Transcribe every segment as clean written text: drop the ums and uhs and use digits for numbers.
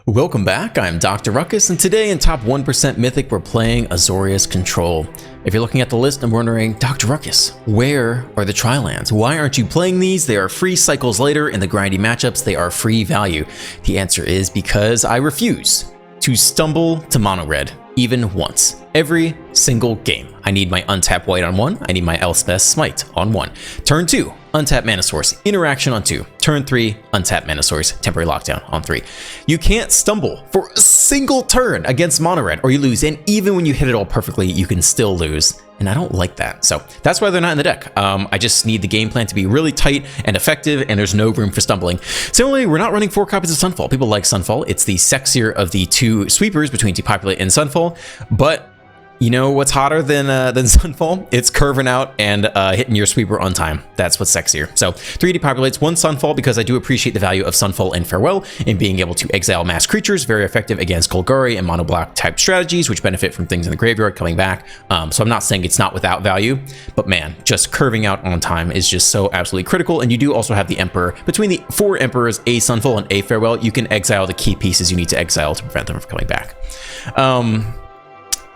Welcome back, I'm Dr. Ruckus, and today in top 1% Mythic we're playing AZORIUS Control. If you're looking at the list and wondering, Dr. Ruckus, where are the tri-lands? Why aren't you playing these? They are free cycles later in the grindy matchups, they are free value. The answer is because I refuse to stumble to mono red, even once. Every single game. I need my untap white on 1, I need my Elspeth Smite on 1. Turn 2, untap Mana Source, Interaction on 2. Turn 3, untap Mana Source, Temporary Lockdown on 3. You can't stumble for a single turn against mono red or you lose, and even when you hit it all perfectly, you can still lose. And I don't like that. So that's why they're not in the deck. I just need the game plan to be really tight and effective, and there's no room for stumbling. Similarly, we're not running 4 copies of Sunfall. People like Sunfall. It's the sexier of the 2 sweepers between Depopulate and Sunfall, but you know what's hotter than Sunfall? It's curving out and hitting your sweeper on time. That's what's sexier. So 3 Depopulates, 1 Sunfall, because I do appreciate the value of Sunfall and Farewell in being able to exile mass creatures. Very effective against Golgari and mono black type strategies, which benefit from things in the graveyard coming back. So I'm not saying it's not without value, but man, just curving out on time is just so absolutely critical. And you do also have the Emperor. Between the 4 Emperors, a Sunfall and a Farewell, you can exile the key pieces you need to exile to prevent them from coming back.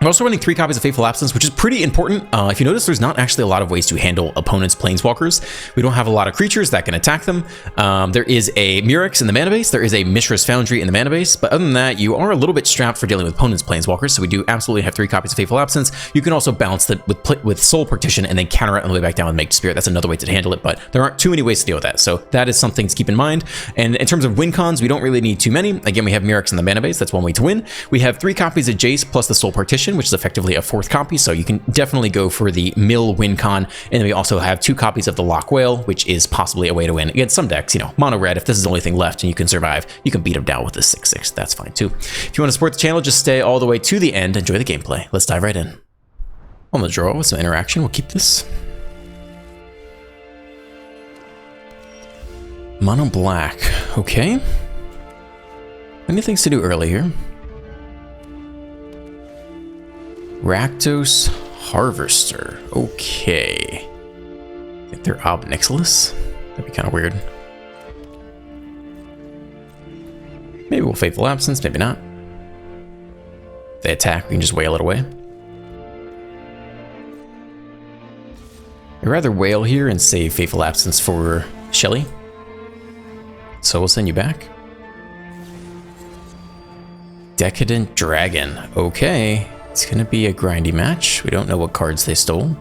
We're also running 3 copies of Fateful Absence, which is pretty important. If you notice, there's not actually a lot of ways to handle opponents' planeswalkers. We don't have a lot of creatures that can attack them. There is a Murex in the mana base. There is a Mishra's Foundry in the mana base. But other than that, you are a little bit strapped for dealing with opponents' planeswalkers. So we do absolutely have 3 copies of Fateful Absence. You can also balance that with Soul Partition and then counter it on the way back down with Make Spirit. That's another way to handle it, but there aren't too many ways to deal with that. So that is something to keep in mind. And in terms of win cons, we don't really need too many. Again, we have Murex in the mana base. That's one way to win. We have 3 copies of Jace plus the Soul Partition, which is effectively a 4th copy, so you can definitely go for the mill win con. And then we also have 2 copies of the Lock Whale, which is possibly a way to win against some decks. You know, mono red, if this is the only thing left and you can survive, you can beat them down with the 6/6. That's fine too. If you want to support the channel, just stay all the way to the end. Enjoy the gameplay. Let's dive right in. On the draw with some interaction, we'll keep this. Mono black. Okay. Many things to do early here. Rakdos Harvester. Okay. I think they're Ob Nixilis. That'd be kind of weird. Maybe we'll Fateful Absence, maybe not. If they attack, we can just wail it away. I'd rather wail here and save Fateful Absence for Shelly. So we'll send you back. Decadent Dragon. Okay. It's gonna be a grindy match. We don't know what cards they stole.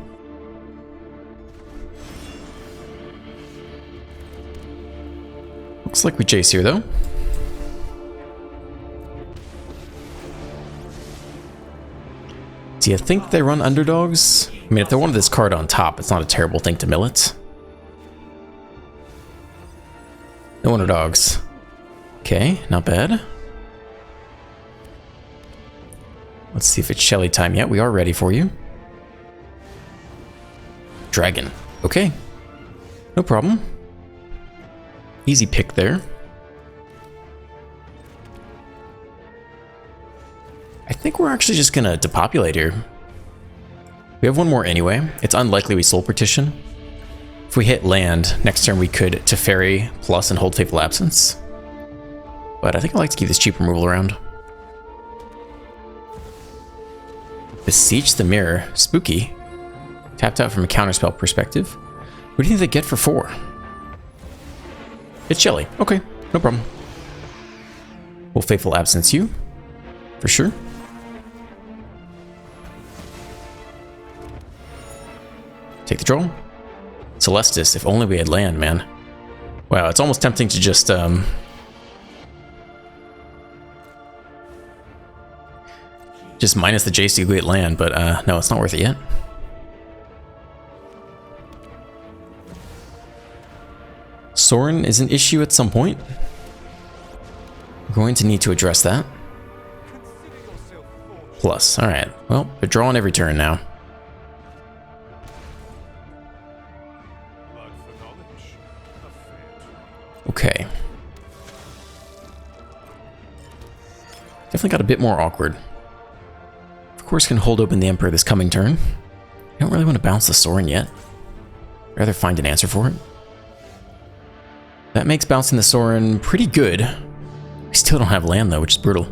Looks like we chase here though. Do you think they run underdogs? I mean, if they wanted this card on top, it's not a terrible thing to mill it. No underdogs. Okay, not bad. Let's see if it's Shelly time yet. We are ready for you. Dragon. Okay. No problem. Easy pick there. I think we're actually just gonna depopulate here. We have 1 more anyway. It's unlikely we Soul Partition. If we hit land, next turn we could Teferi plus and hold Fateful Absence. But I think I like to keep this cheap removal around. Beseech the Mirror. Spooky. Tapped out from a counterspell perspective. What do you think they get for 4? It's Shelly. Okay, no problem. We'll Fateful Absence you. For sure. Take the draw. Celestis, if only we had land, man. Wow, it's almost tempting to just minus the Jace to get land, but no, it's not worth it yet. Sorin is an issue at some point. We're going to need to address that. Plus, alright. Well, they're drawing every turn now. Okay. Definitely got a bit more awkward. Of course, can hold open the Emperor this coming turn. I don't really want to bounce the Sorin yet. I'd rather find an answer for it. That makes bouncing the Sorin pretty good. We still don't have land though, which is brutal.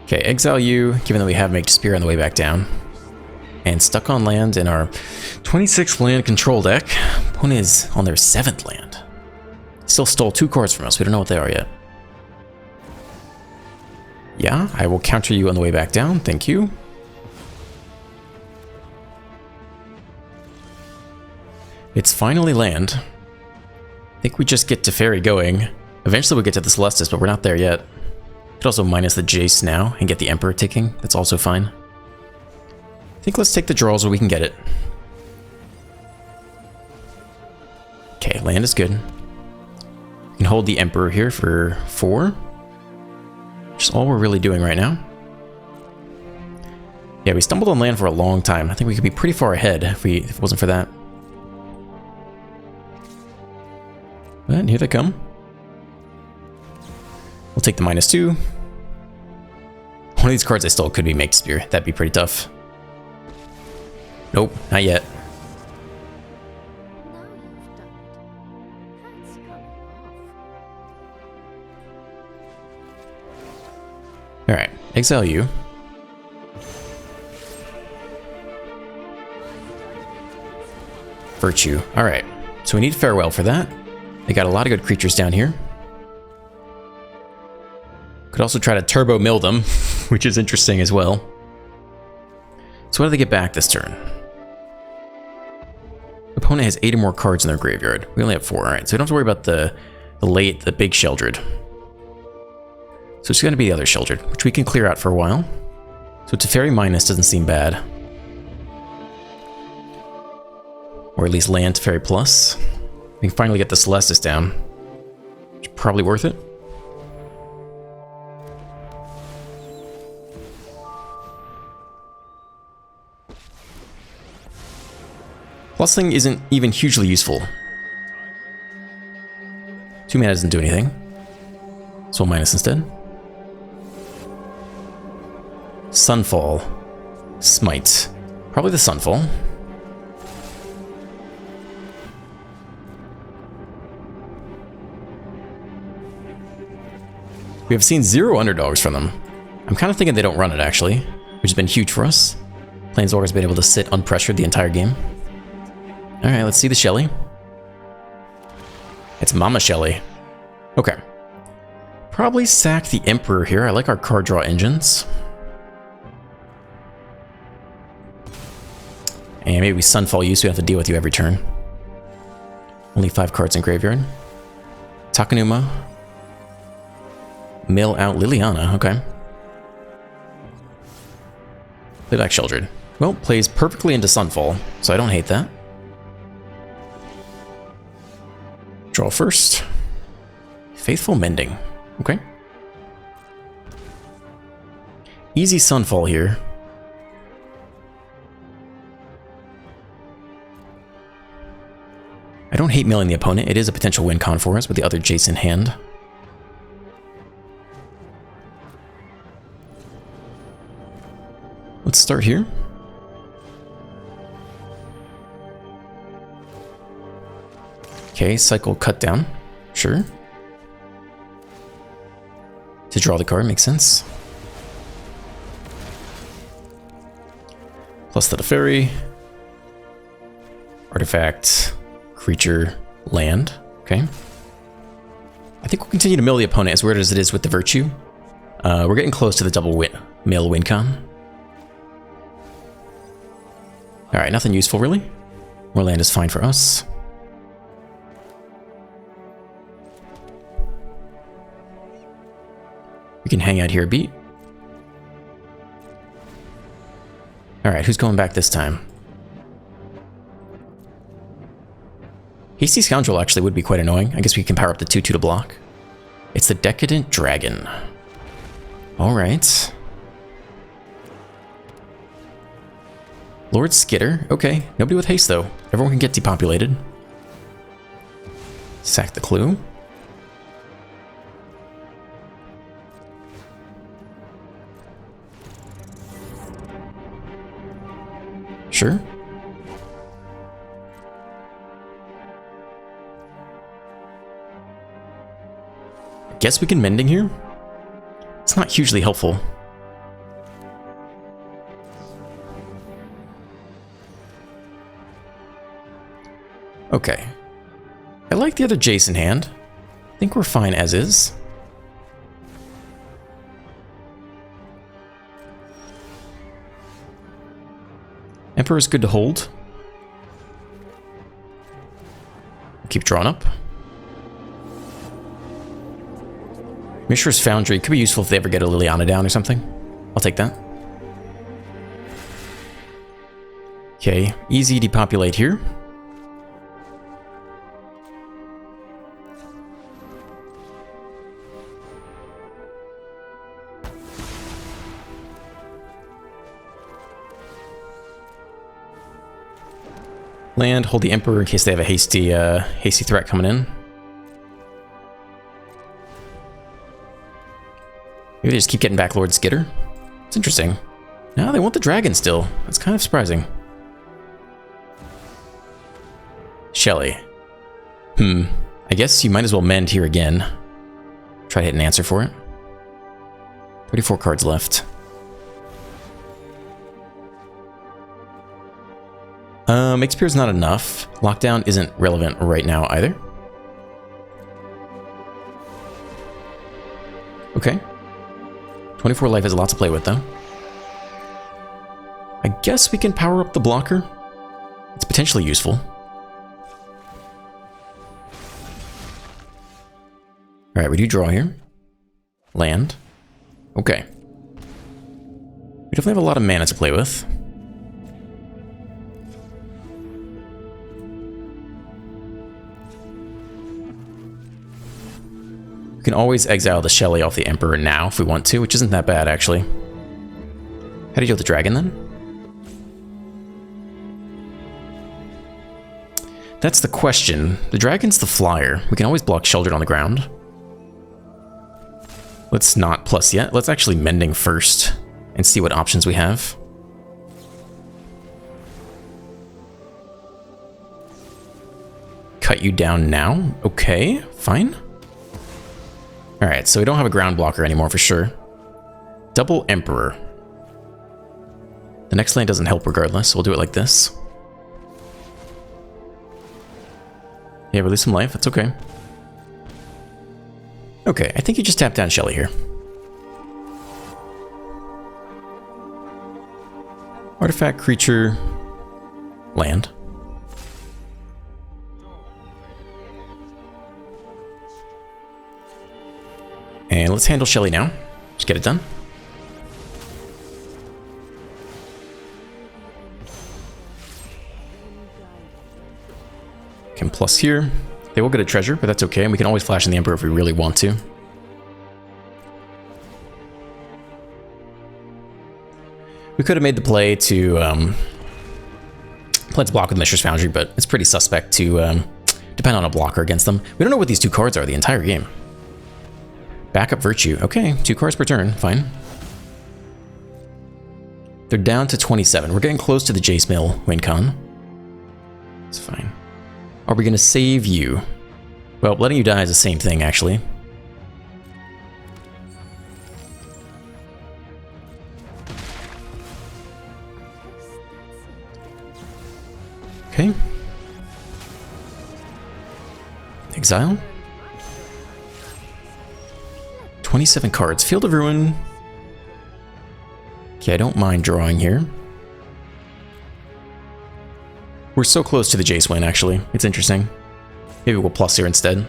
Okay, exile you, given that we have Make Spear on the way back down. And stuck on land in our 26th land control deck. Opponent is on their 7th land. Still stole 2 cards from us, we don't know what they are yet. Yeah, I will counter you on the way back down, thank you. It's finally land. I think we just get Teferi going. Eventually we'll get to the Celestis, but we're not there yet. Could also minus the Jace now and get the Emperor ticking. That's also fine. I think let's take the draws where we can get it. Okay, land is good. We can hold the Emperor here for 4. Which is all we're really doing right now. Yeah, we stumbled on land for a long time. I think we could be pretty far ahead if it wasn't for that. And here they come. We'll take the -2. One of these cards I stole could be Make Spear. That'd be pretty tough. Nope, not yet. Alright, exile you. Virtue. Alright, so we need Farewell for that. They got a lot of good creatures down here. Could also try to turbo mill them, which is interesting as well. So what do they get back this turn? Opponent has 8 or more cards in their graveyard. We only have 4, alright, so we don't have to worry about the big Sheldred. So it's going to be the other Sheldred, which we can clear out for a while. So Teferi minus doesn't seem bad. Or at least land Teferi plus. We can finally get the Celestis down. Which is probably worth it. Plusing isn't even hugely useful. 2 mana doesn't do anything. So we'll minus instead. Sunfall. Smite. Probably the Sunfall. We have seen 0 underdogs from them. I'm kind of thinking they don't run it actually, which has been huge for us. Planeswalker's been able to sit unpressured the entire game. Alright, let's see the Shelly. It's Mama Shelly. Okay. Probably sack the Emperor here. I like our card draw engines. And maybe we Sunfall you so we don't have to deal with you every turn. Only 5 cards in graveyard. Takenuma. Mill out Liliana, okay. Play back Sheldred. Well, plays perfectly into Sunfall, so I don't hate that. Draw first. Faithful Mending. Okay. Easy Sunfall here. I don't hate milling the opponent. It is a potential win con for us with the other Jace in hand. Let's start here. Okay, cycle cut down. Sure. To draw the card makes sense. Plus the Teferi. Artifact. Creature. Land. Okay. I think we'll continue to mill the opponent as weird as it is with the Virtue. We're getting close to the double mill win con. Alright, nothing useful really. More land is fine for us. We can hang out here a beat. Alright, who's going back this time? Hasty Scoundrel actually would be quite annoying. I guess we can power up the 2/2 to block. It's the Decadent Dragon. Alright. Lord Skitter. Okay, nobody with haste though. Everyone can get depopulated. Sack the clue. Sure. guess we can Mending here. It's not hugely helpful. Okay. I like the other Jason hand. I think we're fine as is. Emperor's good to hold. Keep drawing up. Mishra's Foundry could be useful if they ever get a Liliana down or something. I'll take that. Okay, easy depopulate here. Land, hold the Emperor in case they have a hasty threat coming in. Maybe they just keep getting back Lord Skitter. It's interesting. No, they want the dragon still. That's kind of surprising. Shelly. I guess you might as well mend here again. Try to hit an answer for it. 34 cards left. XP is not enough. Lockdown isn't relevant right now either. Okay. 24 life has a lot to play with though. I guess we can power up the blocker. It's potentially useful. Alright, we do draw here. Land. Okay. We definitely have a lot of mana to play with. We can always exile the Shelly off the Emperor now if we want to, which isn't that bad actually. How do you deal with the dragon then? That's the question. The dragon's the flyer. We can always block Sheltered on the ground. Let's not plus yet. Let's actually Mending first and see what options we have. Cut you down now? Okay, fine. Alright, so we don't have a ground blocker anymore for sure. Double Emperor. The next land doesn't help regardless, so we'll do it like this. Yeah, release some life, that's okay. Okay, I think you just tap down Shelly here. Artifact, creature, land. And let's handle Shelly now. Just get it done. Can plus here. They will get a treasure, but that's okay. And we can always flash in the Emperor if we really want to. We could have made the play to block with Mishra's Foundry, but it's pretty suspect to depend on a blocker against them. We don't know what these two cards are the entire game. Backup Virtue. Okay, 2 cards per turn. Fine. They're down to 27. We're getting close to the Jace Mill win con. It's fine. Are we going to save you? Well, letting you die is the same thing, actually. Okay. Exile. 27 cards. Field of Ruin. Okay, I don't mind drawing here. We're so close to the Jace win, actually. It's interesting. Maybe we'll plus here instead.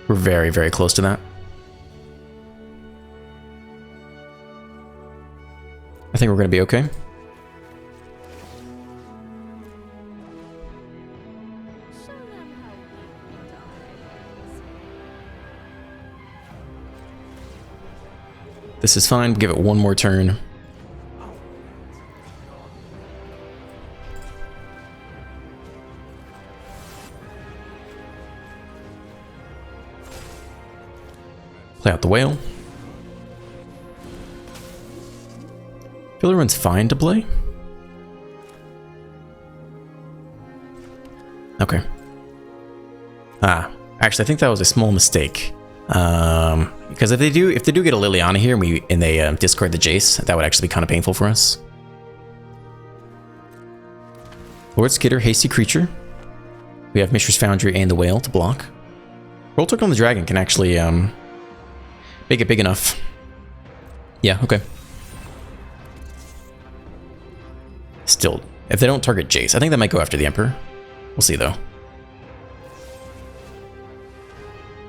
We're very, very close to that. I think we're going to be okay. This is fine. We'll give it one more turn. Play out the whale. Feel everyone's fine to play. Okay. Actually, I think that was a small mistake. Because if they do get a Liliana here and they discard the Jace, that would actually be kind of painful for us. Lord Skitter, Hasty Creature. We have Mishra's Foundry and the Whale to block. Roll Token on the Dragon can actually make it big enough. Yeah, okay. Still, if they don't target Jace, I think they might go after the Emperor. We'll see though.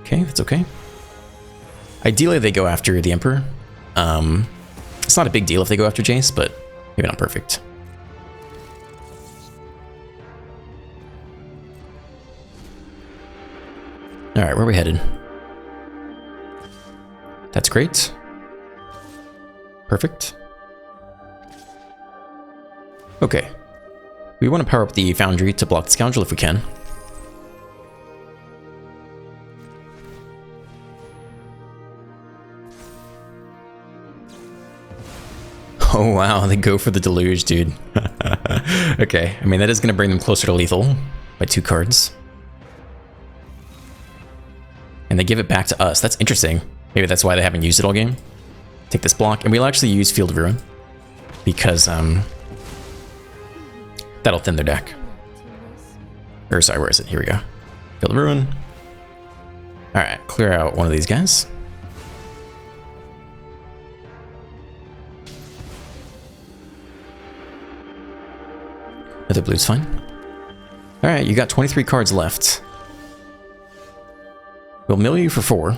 Okay, that's okay. Ideally, they go after the Emperor. It's not a big deal if they go after Jace, but maybe not perfect. Alright, where are we headed? That's great. Perfect. Okay. We want to power up the Foundry to block the Scoundrel if we can. Oh wow, they go for the Deluge, dude. Okay, I mean that is going to bring them closer to lethal by 2 cards. And they give it back to us. That's interesting. Maybe that's why they haven't used it all game. Take this block, and we'll actually use Field of Ruin because that'll thin their deck. Or sorry, where is it? Here we go. Field of Ruin. All right, clear out one of these guys. Other blue's fine. All right, you got 23 cards left. We'll mill you for 4. Or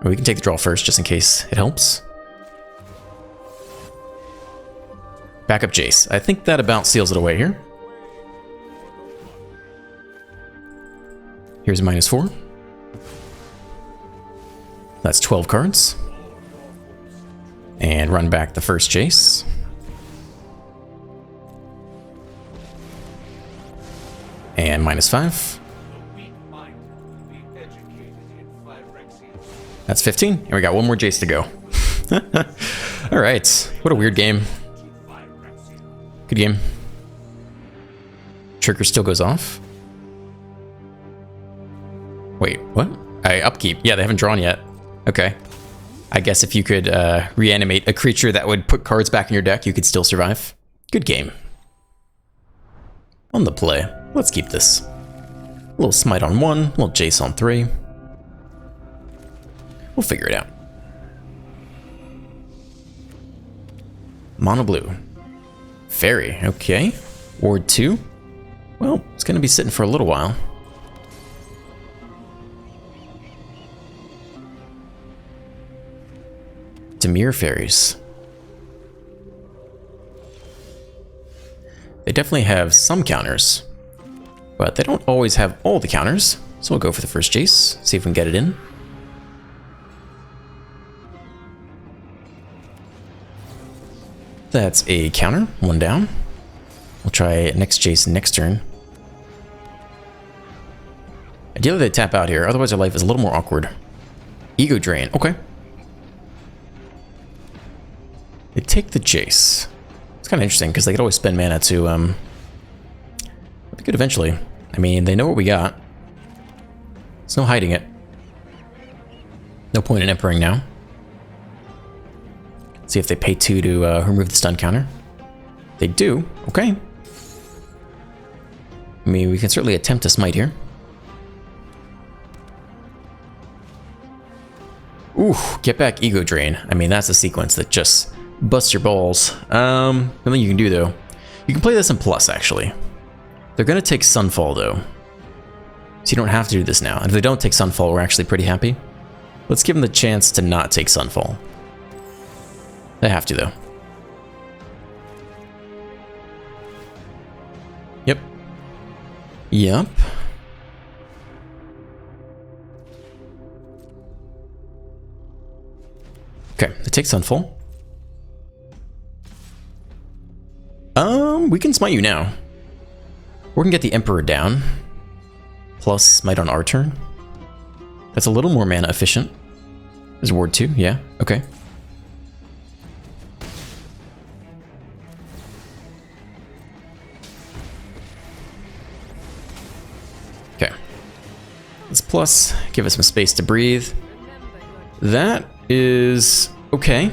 we can take the draw first, just in case it helps. Backup Jace. I think that about seals it away here. Here's a -4. That's 12 cards. And run back the first Jace. And -5. That's 15, and we got one more Jace to go. All right, what a weird game. Good game. Trigger still goes off. Wait, what? Upkeep. Yeah, they haven't drawn yet. Okay. I guess if you could reanimate a creature that would put cards back in your deck, you could still survive. Good game. On the play. Let's keep this. A little Smite on 1, a little Jace on 3. We'll figure it out. Mono blue. Fairy, okay. Ward 2. Well, it's going to be sitting for a little while. Dimir fairies. They definitely have some counters, but they don't always have all the counters. So we'll go for the first Jace, see if we can get it in. That's a counter, 1 down. We'll try next Jace next turn. Ideally they tap out here, otherwise their life is a little more awkward. Ego Drain, okay. They take the Jace. It's kind of interesting because they could always spend mana to that'd be good eventually. I mean, they know what we got. There's no hiding it. No point in Emperoring now. See if they pay 2 to remove the stun counter. They do. Okay. I mean, we can certainly attempt to smite here. Ooh, get back Ego Drain. I mean, that's a sequence that just busts your balls. Nothing you can do, though. You can play this in plus, actually. They're going to take Sunfall, though. So you don't have to do this now. And if they don't take Sunfall, we're actually pretty happy. Let's give them the chance to not take Sunfall. They have to, though. Yep. Yep. Okay, they take Sunfall. We can smite you now. We can get the Emperor down. Plus smite on our turn. That's a little more mana efficient. There's Ward 2, yeah, okay. Okay. Let's plus, give us some space to breathe. That is okay.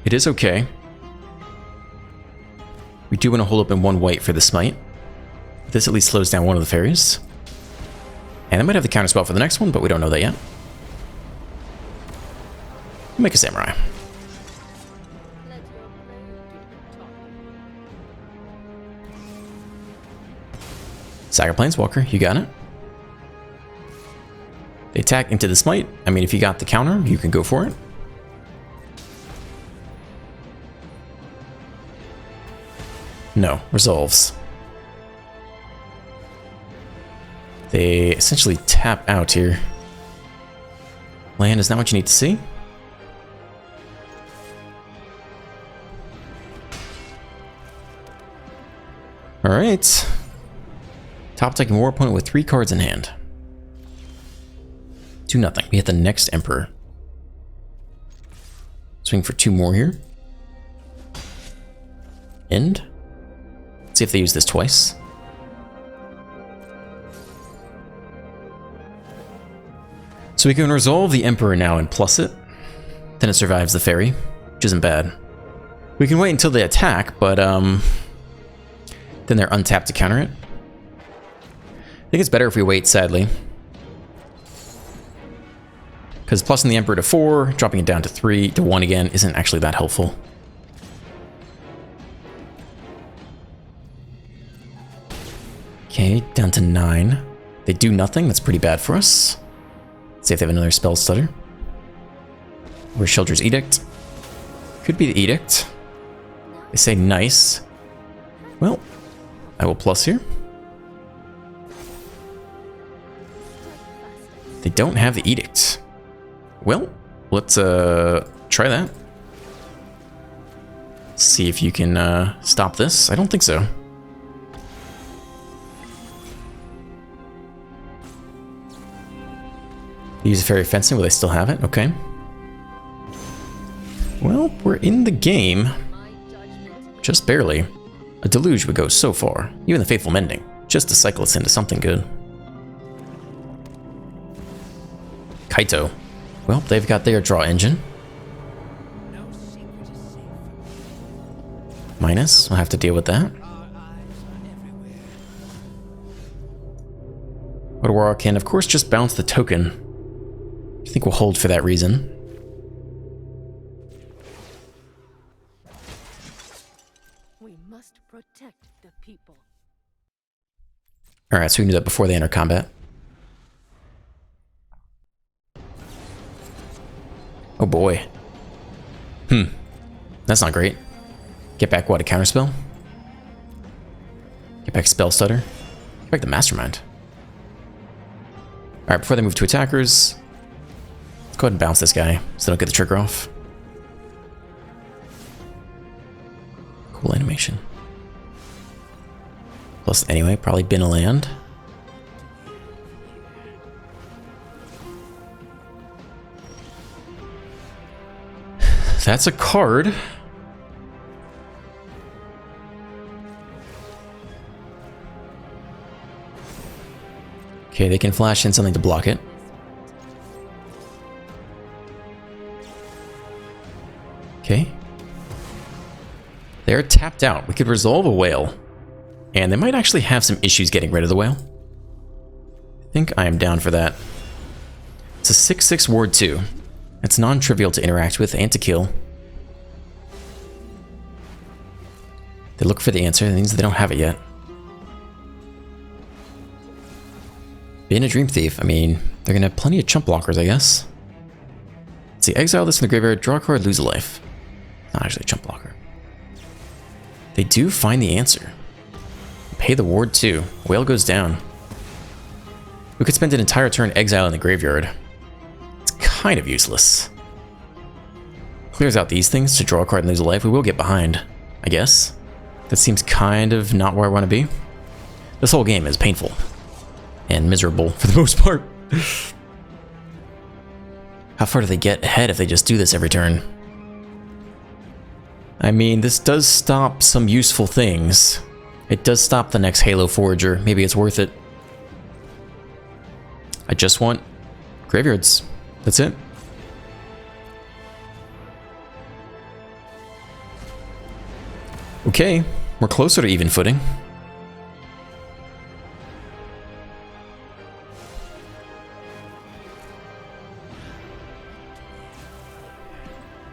It is okay. We do want to hold up in 1 white for the smite. This at least slows down one of the fairies. And I might have the counterspell for the next one, but we don't know that yet. Make a samurai. Saga Planeswalker, you got it. They attack into the smite. I mean, if you got the counter, you can go for it. No, resolves. They essentially tap out here. Land is not what you need to see. Alright. Top taking war opponent with 3 cards in hand. 2-0. We hit the next Emperor. Swing for 2 more here. End. Let's see if they use this twice. So we can resolve the Emperor now and plus it. Then it survives the fairy, which isn't bad. We can wait until they attack, but then they're untapped to counter it. I think it's better if we wait, sadly. Because plussing the Emperor to 4, dropping it down to 3 to 1 again isn't actually that helpful. Okay, down to 9. They do nothing, that's pretty bad for us. Let's see if they have another spell stutter. Or Sheldur's Edict. Could be the Edict. They say nice. Well, I will plus here. They don't have the Edict. Well, let's try that. See if you can stop this. I don't think so. Use a fairy fencing. Will they still have it? Okay. Well, we're in the game. Just barely. A deluge would go so far. Even the Faithful Mending. Just to cycle us into something good. Kaito. Well, they've got their draw engine. Minus. We'll have to deal with that. Odawara can, of course, just bounce the token. I think we'll hold for that reason. We must protect the people. Alright, so we can do that before they enter combat. Oh boy. That's not great. Get back what, a counterspell? Get back spell stutter? Get back the mastermind. Alright, before they move to attackers, let's go ahead and bounce this guy so they don't get the trigger off. Cool animation. Plus, anyway, probably bin a land. That's a card. Okay, they can flash in something to block it. Okay. They're tapped out. We could resolve a whale. And they might actually have some issues getting rid of the whale. I think I am down for that. It's a 6/6 ward 2. It's non-trivial to interact with and to kill. They look for the answer. That means they don't have it yet. Being a Dream Thief, I mean, they're gonna have plenty of chump blockers, I guess. Let's see, exile this from the graveyard, draw a card, lose a life. Not actually a chump blocker. They do find the answer. Pay the ward too. Whale goes down. We could spend an entire turn exile in the graveyard. It's kind of useless. Clears out these things to draw a card and lose a life. We will get behind, I guess. That seems kind of not where I want to be. This whole game is painful. And miserable for the most part. How far do they get ahead if they just do this every turn? I mean, this does stop some useful things. It does stop the next Halo Forager. Maybe it's worth it. I just want graveyards. That's it. Okay, we're closer to even footing.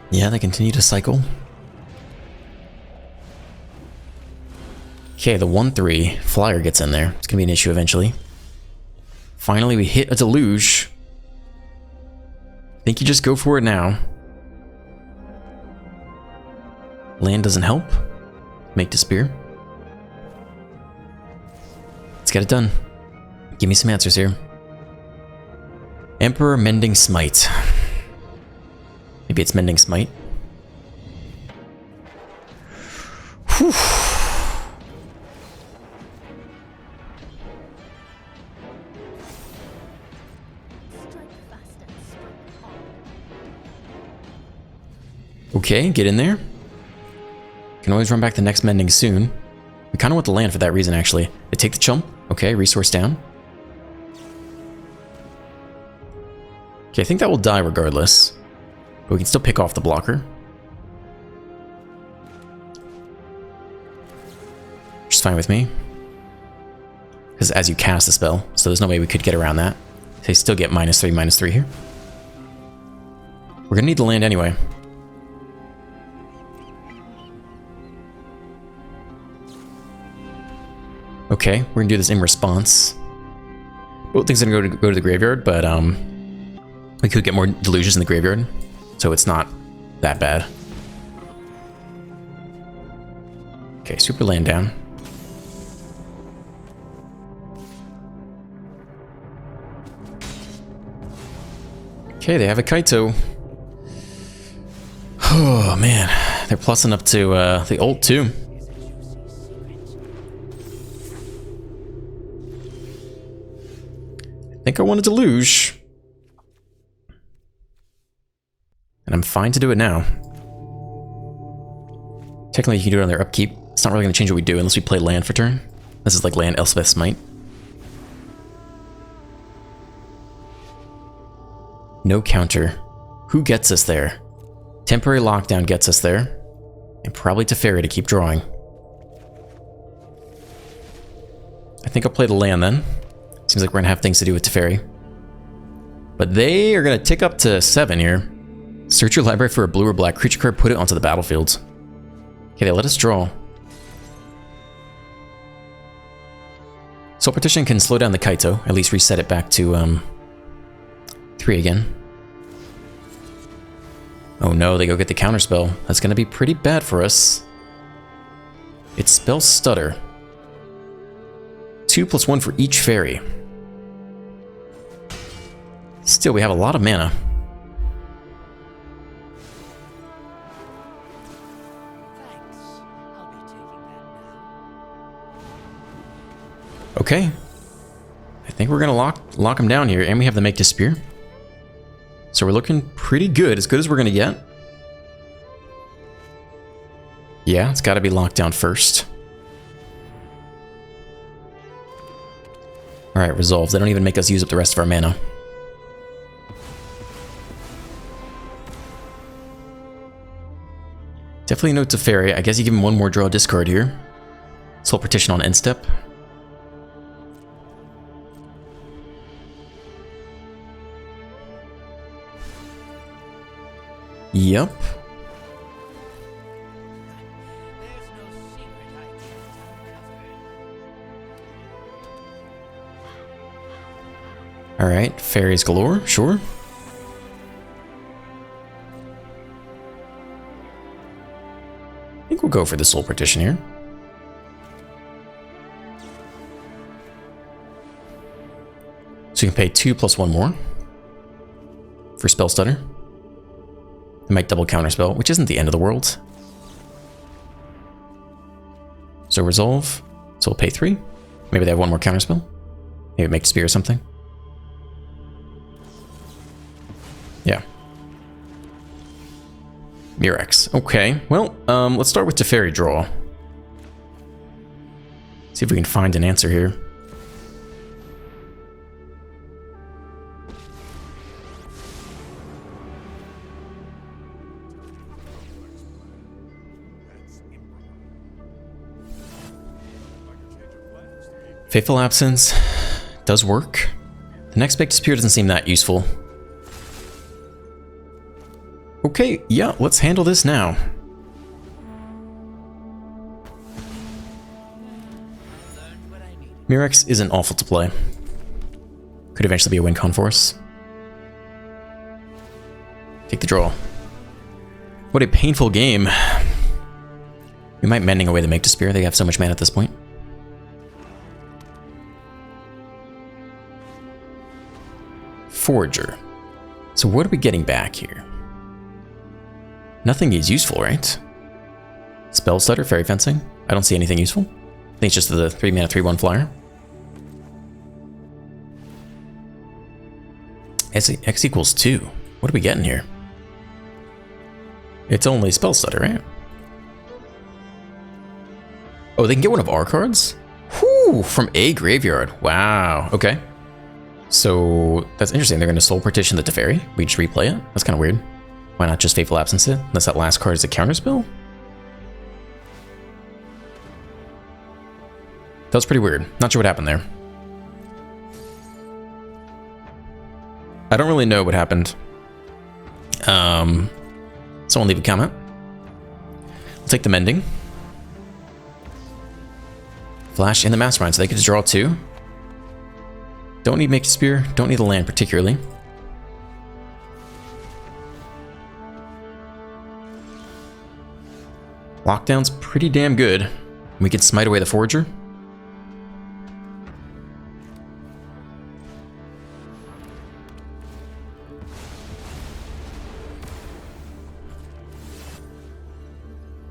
Yeah, they continue to cycle. Okay, the 1/3 flyer gets in there. It's gonna be an issue eventually. Finally, we hit a deluge. I think you just go for it now. Land doesn't help. Make Despair. Let's get it done. Give me some answers here. Emperor Mending Smite. Maybe it's Mending Smite. Whew. Okay, get in there. Can always run back the next Mending soon. We kind of want the land for that reason, actually. They take the chump. Okay, resource down. Okay, I think that will die regardless. But we can still pick off the blocker. Which is fine with me. Because as you cast the spell, so there's no way we could get around that. They still get -3/-3 here. We're gonna need the land anyway. Okay, we're gonna do this in response. Both things are gonna go to the graveyard, but we could get more delusions in the graveyard, so it's not that bad. Okay, super land down. Okay, they have a Kaito. Oh man, they're plussing up to the ult too. I think I want a deluge. And I'm fine to do it now. Technically, you can do it on their upkeep. It's not really going to change what we do unless we play land for turn. This is like land Elspeth's Smite. No counter. Who gets us there? Temporary Lockdown gets us there. And probably Teferi to keep drawing. I think I'll play the land then. Seems like we're gonna have things to do with Teferi. But they are gonna tick up to 7 here. Search your library for a blue or black creature card, put it onto the battlefield. Okay, they let us draw. Soul Partition can slow down the Kaito, at least reset it back to 3 again. Oh no, they go get the counterspell. That's gonna be pretty bad for us. It's Spell Stutter. 2+1 for each fairy. Still, we have a lot of mana. Okay. I think we're gonna lock him down here, and we have the Make Despair. So we're looking pretty good as we're gonna get. Yeah, it's gotta be locked down first. Alright, resolves. They don't even make us use up the rest of our mana. Definitely no Teferi. I guess you give him one more draw discard here. Soul Partition on end step. Yep. Alright, fairies galore, sure. I think we'll go for the Soul Partition here. So you can pay 2+1 more for Spell Stutter. They might double counterspell, which isn't the end of the world. So resolve. So we'll pay 3. Maybe they have one more counterspell. Maybe make Spear or something. Yeah. Murex. Okay, well, let's start with Teferi draw. See if we can find an answer here. Fateful Absence does work. The next big spear doesn't seem that useful. Okay, yeah, let's handle this now. Mirex isn't awful to play. Could eventually be a win con for us. Take the draw. What a painful game. We might Mending away the Make to Spear. They have so much mana at this point. Forager. So what are we getting back here? Nothing is useful, right? Spell Stutter, Fairy Fencing. I don't see anything useful. I think it's just the 3 mana 3/1 flyer. X equals 2. What are we getting here? It's only Spell Stutter, right? Oh, they can get one of our cards? Whew, from a graveyard. Wow, okay. So, that's interesting. They're going to Soul Partition the Teferi. We just replay it? That's kind of weird. Why not just Fateful Absence it? Unless that last card is a counterspell? That was pretty weird. Not sure what happened there. I don't really know what happened. Someone leave a comment. We'll take the Mending. Flash in the Mastermind, so they could just draw 2. Don't need Make a Spear, don't need the land particularly. Lockdown's pretty damn good. We can smite away the Forager.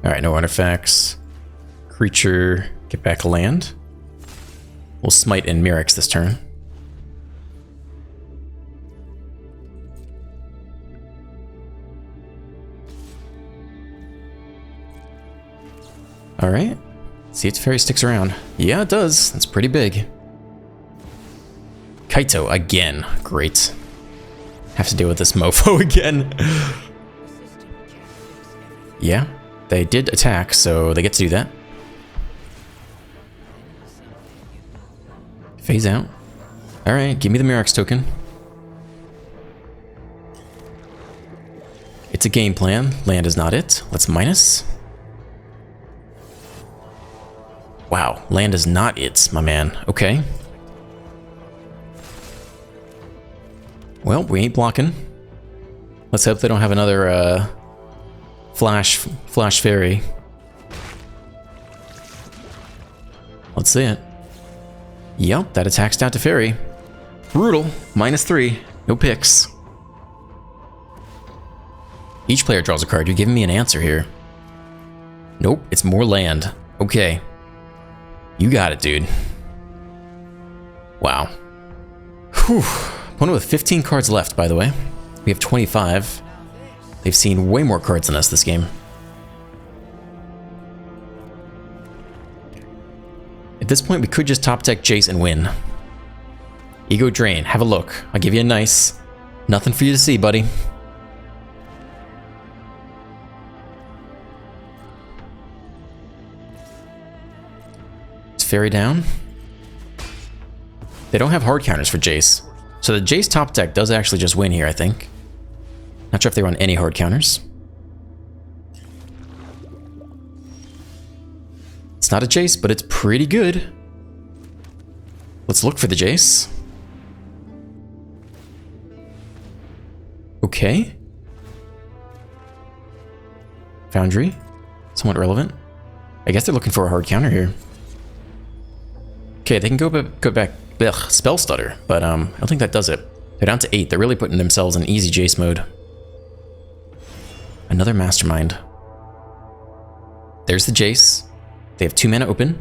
Alright, no artifacts. Creature, get back a land. We'll smite in Mirex this turn. Alright. See if Teferi sticks around. Yeah, it does. That's pretty big. Kaito again. Great. Have to deal with this mofo again. Yeah, they did attack, so they get to do that. Phase out. Alright, give me the Mirex token. It's a game plan. Land is not it. Let's minus. Wow, land is not it, my man. Okay. Well, we ain't blocking. Let's hope they don't have another flash fairy. Let's see it. Yep, that attacks down to fairy. Brutal. -3. No picks. Each player draws a card. You're giving me an answer here. Nope, it's more land. Okay. You got it, dude. Wow. Whew. Opponent with 15 cards left, by the way. We have 25. They've seen way more cards than us this game. At this point, we could just top deck Jace and win. Ego Drain, have a look. I'll give you a nice. Nothing for you to see, buddy. Fairy down. They don't have hard counters for Jace. So the Jace top deck does actually just win here, I think. Not sure if they run any hard counters. It's not a Jace, but it's pretty good. Let's look for the Jace. Okay. Foundry. Somewhat relevant. I guess they're looking for a hard counter here. Okay, they can go back, Spell Stutter, but I don't think that does it. They're down to 8. They're really putting themselves in easy Jace mode. Another Mastermind. There's the Jace. They have 2 mana open.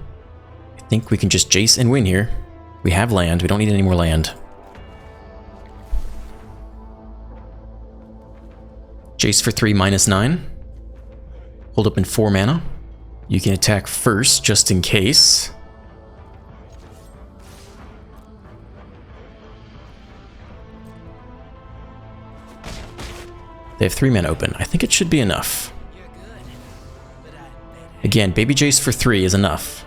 I think we can just Jace and win here. We have land. We don't need any more land. Jace for 3, -9. Hold up in 4 mana. You can attack first, just in case. They have 3 mana open. I think it should be enough. Again, Baby Jace for 3 is enough.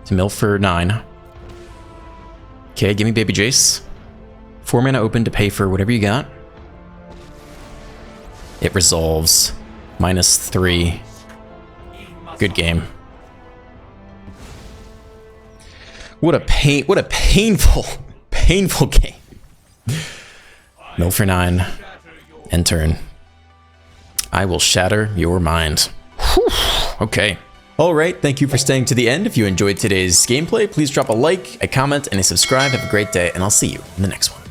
to mill for 9. Okay, give me Baby Jace. 4 mana open to pay for whatever you got. It resolves. -3. Good game. What a painful, painful game. Mill for 9. End turn. I will shatter your mind. Whew. Okay. Alright, thank you for staying to the end. If you enjoyed today's gameplay, please drop a like, a comment, and a subscribe. Have a great day, and I'll see you in the next one.